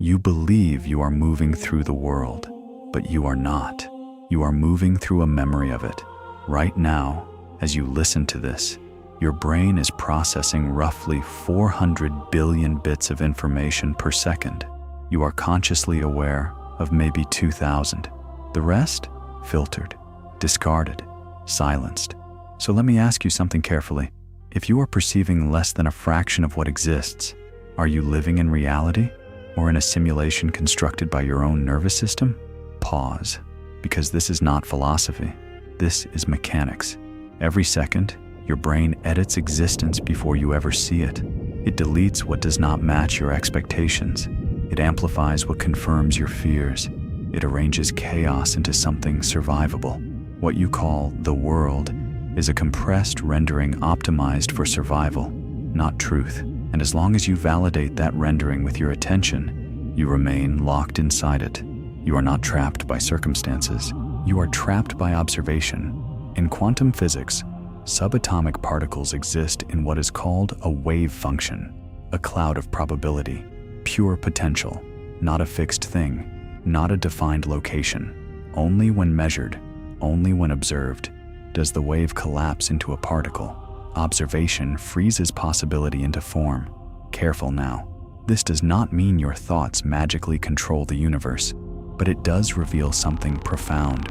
You believe you are moving through the world, but you are not. You are moving through a memory of it. Right now, as you listen to this, your brain is processing roughly 400 billion bits of information per second. You are consciously aware of maybe 2,000. The rest? Filtered, discarded, silenced. So let me ask you something carefully. If you are perceiving less than a fraction of what exists, are you living in reality or in a simulation constructed by your own nervous system? Pause, because this is not philosophy. This is mechanics. Every second, your brain edits existence before you ever see it. It deletes what does not match your expectations. It amplifies what confirms your fears. It arranges chaos into something survivable. What you call the world is a compressed rendering optimized for survival, not truth. And as long as you validate that rendering with your attention, you remain locked inside it. You are not trapped by circumstances. You are trapped by observation. In quantum physics, subatomic particles exist in what is called a wave function, a cloud of probability, pure potential, not a fixed thing, not a defined location. Only when measured, only when observed, does the wave collapse into a particle. Observation freezes possibility into form. Careful now. This does not mean your thoughts magically control the universe, but it does reveal something profound.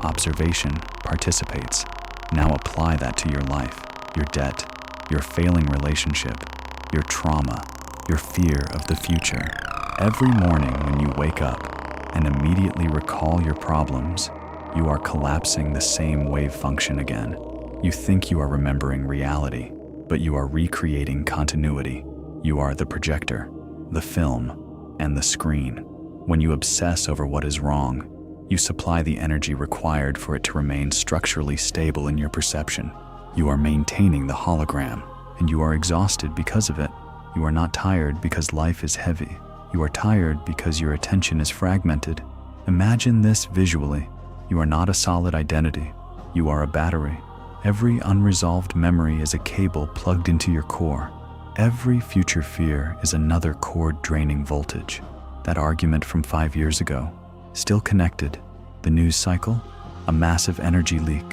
Observation participates. Now apply that to your life, your debt, your failing relationship, your trauma, your fear of the future. Every morning when you wake up and immediately recall your problems, you are collapsing the same wave function again. You think you are remembering reality, but you are recreating continuity. You are the projector, the film, and the screen. When you obsess over what is wrong, you supply the energy required for it to remain structurally stable in your perception. You are maintaining the hologram, and you are exhausted because of it. You are not tired because life is heavy. You are tired because your attention is fragmented. Imagine this visually. You are not a solid identity. You are a battery. Every unresolved memory is a cable plugged into your core. Every future fear is another cord draining voltage. That argument from 5 years ago, still connected. The news cycle, a massive energy leak.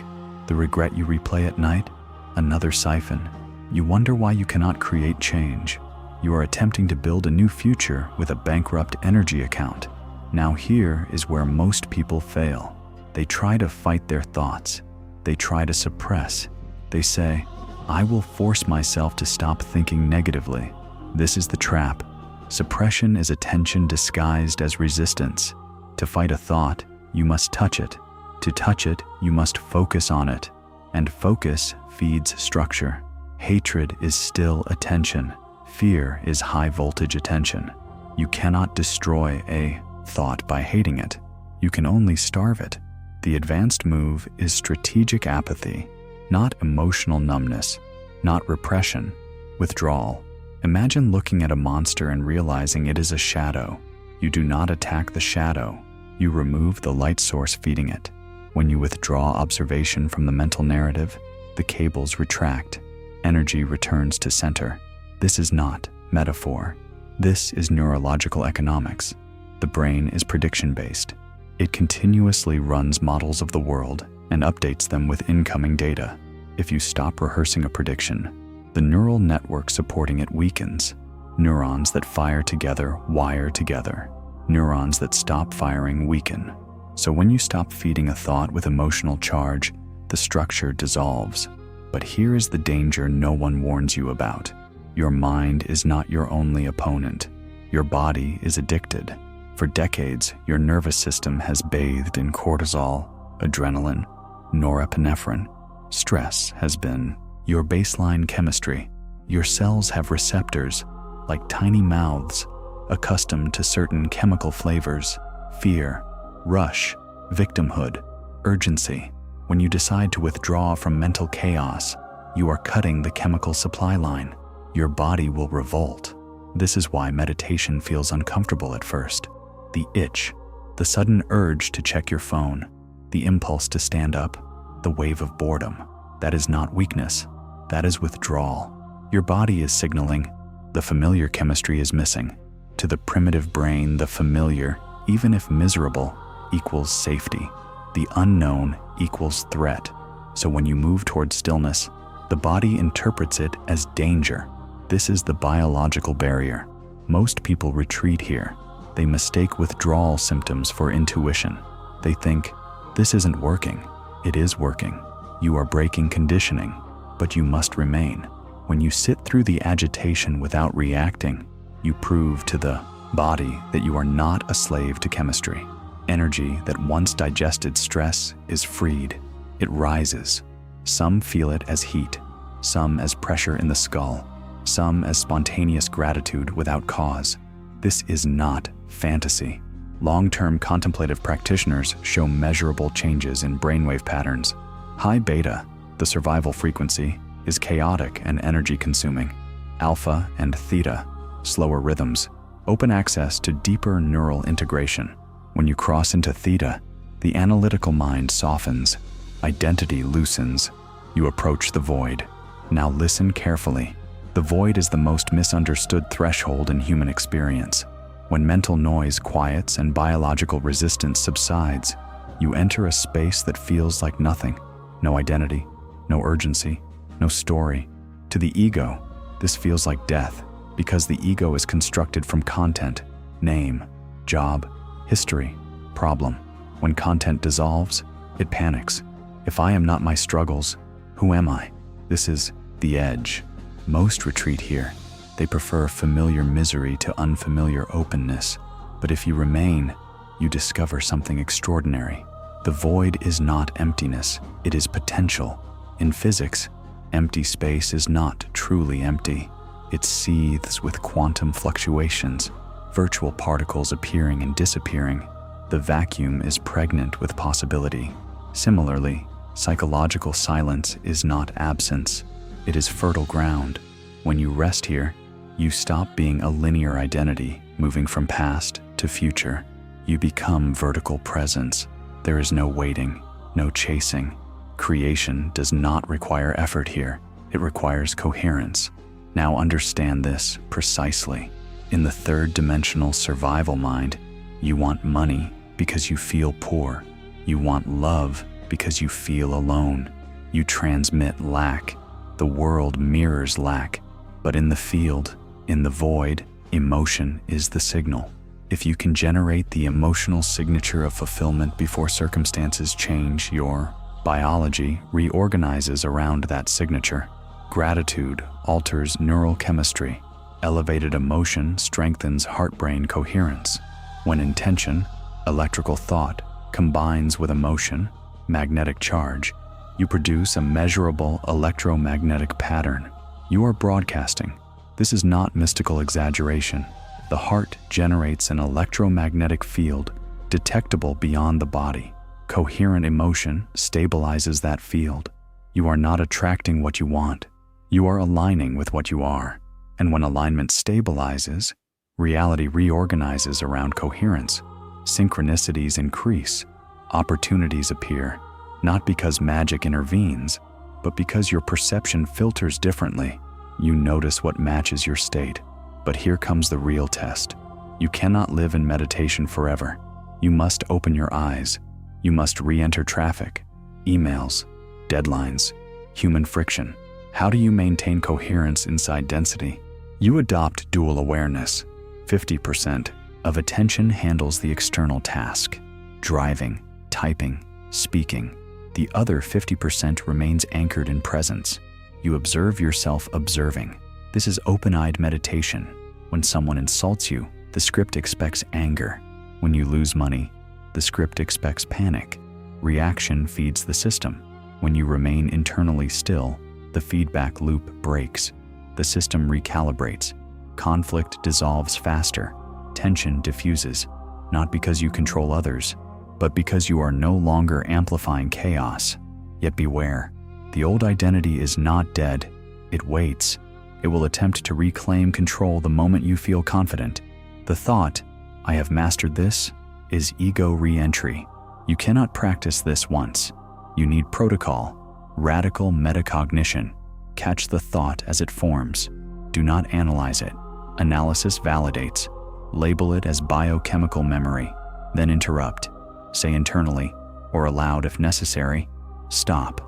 The regret you replay at night, another siphon. You wonder why you cannot create change. You are attempting to build a new future with a bankrupt energy account. Now here is where most people fail. They try to fight their thoughts. They try to suppress. They say, I will force myself to stop thinking negatively. This is the trap. Suppression is attention disguised as resistance. To fight a thought, you must touch it. To touch it, you must focus on it. And focus feeds structure. Hatred is still attention. Fear is high voltage attention. You cannot destroy a thought by hating it. You can only starve it. The advanced move is strategic apathy, not emotional numbness, not repression, withdrawal. Imagine looking at a monster and realizing it is a shadow. You do not attack the shadow. You remove the light source feeding it. When you withdraw observation from the mental narrative, the cables retract. Energy returns to center. This is not metaphor. This is neurological economics. The brain is prediction-based. It continuously runs models of the world and updates them with incoming data. If you stop rehearsing a prediction, the neural network supporting it weakens. Neurons that fire together wire together. Neurons that stop firing weaken. So when you stop feeding a thought with emotional charge, the structure dissolves. But here is the danger no one warns you about. Your mind is not your only opponent. Your body is addicted. For decades, your nervous system has bathed in cortisol, adrenaline, norepinephrine. Stress has been your baseline chemistry. Your cells have receptors, like tiny mouths, accustomed to certain chemical flavors: fear, rush, victimhood, urgency. When you decide to withdraw from mental chaos, you are cutting the chemical supply line. Your body will revolt. This is why meditation feels uncomfortable at first. The itch, the sudden urge to check your phone, the impulse to stand up, the wave of boredom. That is not weakness. That is withdrawal. Your body is signaling, the familiar chemistry is missing. To the primitive brain, the familiar, even if miserable, equals safety. The unknown equals threat. So when you move toward stillness, the body interprets it as danger. This is the biological barrier. Most people retreat here. They mistake withdrawal symptoms for intuition. They think, this isn't working. It is working. You are breaking conditioning, but you must remain. When you sit through the agitation without reacting, you prove to the body that you are not a slave to chemistry. Energy that once digested stress is freed. It rises. Some feel it as heat, some as pressure in the skull, some as spontaneous gratitude without cause. This is not fantasy. Long-term contemplative practitioners show measurable changes in brainwave patterns. High beta, the survival frequency, is chaotic and energy-consuming. Alpha and theta, slower rhythms, open access to deeper neural integration. When you cross into theta, the analytical mind softens, identity loosens. You approach the void. Now listen carefully. The void is the most misunderstood threshold in human experience. When mental noise quiets and biological resistance subsides, you enter a space that feels like nothing. No identity, no urgency, no story. To the ego, this feels like death, because the ego is constructed from content, name, job, history, problem. When content dissolves, it panics. If I am not my struggles, who am I? This is the edge. Most retreat here. They prefer familiar misery to unfamiliar openness. But if you remain, you discover something extraordinary. The void is not emptiness, it is potential. In physics, empty space is not truly empty. It seethes with quantum fluctuations, virtual particles appearing and disappearing. The vacuum is pregnant with possibility. Similarly, psychological silence is not absence. It is fertile ground. When you rest here, you stop being a linear identity, moving from past to future. You become vertical presence. There is no waiting, no chasing. Creation does not require effort here. It requires coherence. Now understand this precisely. In the third-dimensional survival mind, you want money because you feel poor. You want love because you feel alone. You transmit lack. The world mirrors lack. But in the field, in the void, emotion is the signal. If you can generate the emotional signature of fulfillment before circumstances change, your biology reorganizes around that signature. Gratitude alters neural chemistry. Elevated emotion strengthens heart-brain coherence. When intention, electrical thought, combines with emotion, magnetic charge, you produce a measurable electromagnetic pattern. You are broadcasting. This is not mystical exaggeration. The heart generates an electromagnetic field detectable beyond the body. Coherent emotion stabilizes that field. You are not attracting what you want. You are aligning with what you are. And when alignment stabilizes, reality reorganizes around coherence. Synchronicities increase. Opportunities appear, not because magic intervenes, but because your perception filters differently. You notice what matches your state. But here comes the real test. You cannot live in meditation forever. You must open your eyes. You must re-enter traffic, emails, deadlines, human friction. How do you maintain coherence inside density? You adopt dual awareness. 50% of attention handles the external task, driving, typing, speaking. The other 50% remains anchored in presence. You observe yourself observing. This is open-eyed meditation. When someone insults you, the script expects anger. When you lose money, the script expects panic. Reaction feeds the system. When you remain internally still, the feedback loop breaks. The system recalibrates. Conflict dissolves faster. Tension diffuses, not because you control others, but because you are no longer amplifying chaos. Yet beware, the old identity is not dead. It waits. It will attempt to reclaim control the moment you feel confident. The thought, I have mastered this, is ego re-entry. You cannot practice this once. You need protocol, radical metacognition. Catch the thought as it forms. Do not analyze it. Analysis validates. Label it as biochemical memory, then interrupt. Say internally, or aloud if necessary, stop.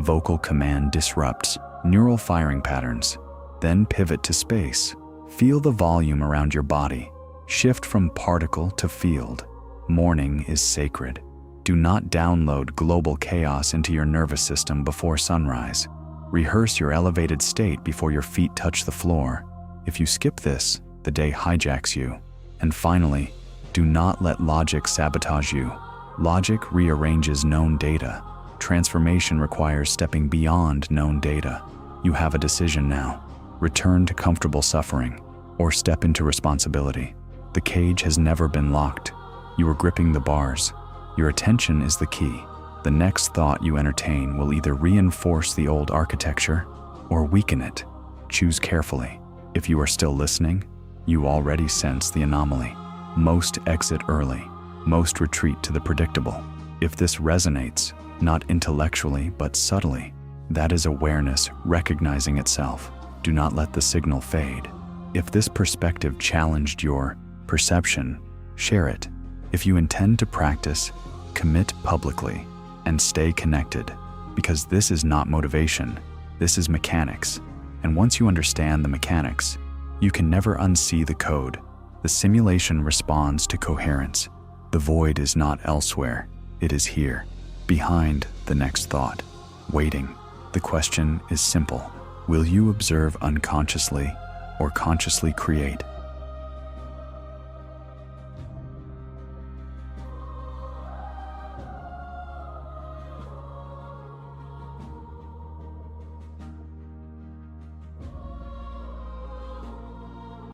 Vocal command disrupts neural firing patterns. Then pivot to space. Feel the volume around your body. Shift from particle to field. Morning is sacred. Do not download global chaos into your nervous system before sunrise. Rehearse your elevated state before your feet touch the floor. If you skip this, the day hijacks you. And finally, do not let logic sabotage you. Logic rearranges known data. Transformation requires stepping beyond known data. You have a decision now. Return to comfortable suffering, or step into responsibility. The cage has never been locked. You are gripping the bars. Your attention is the key. The next thought you entertain will either reinforce the old architecture or weaken it. Choose carefully. If you are still listening, you already sense the anomaly. Most exit early. Most retreat to the predictable. If this resonates, not intellectually but subtly, that is awareness recognizing itself. Do not let the signal fade. If this perspective challenged your perception, share it. If you intend to practice, commit publicly and stay connected, because this is not motivation, this is mechanics. And once you understand the mechanics, you can never unsee the code. The simulation responds to coherence. The void is not elsewhere, it is here, behind the next thought, waiting. The question is simple. Will you observe unconsciously or consciously create?